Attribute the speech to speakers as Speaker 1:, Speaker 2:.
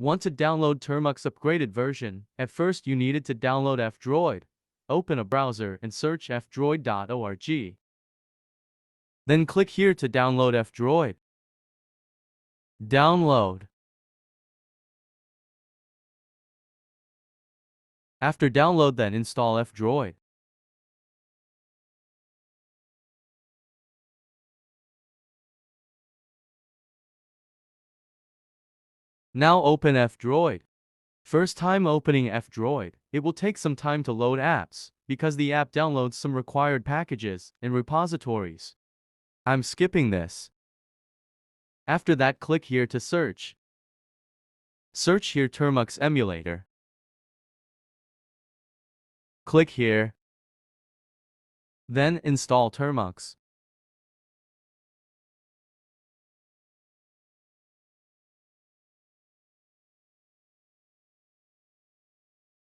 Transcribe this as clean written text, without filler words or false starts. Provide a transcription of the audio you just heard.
Speaker 1: Want to download Termux upgraded version? At first you needed to download F-Droid. Open a browser and search fdroid.org. Then click here to download F-Droid. Download. After download, then install F-Droid. Now open F-Droid. First time opening F-Droid, it will take some time to load apps, because the app downloads some required packages and repositories. I'm skipping this. After that, click here to search. Search here Termux emulator. Click here. Then install Termux.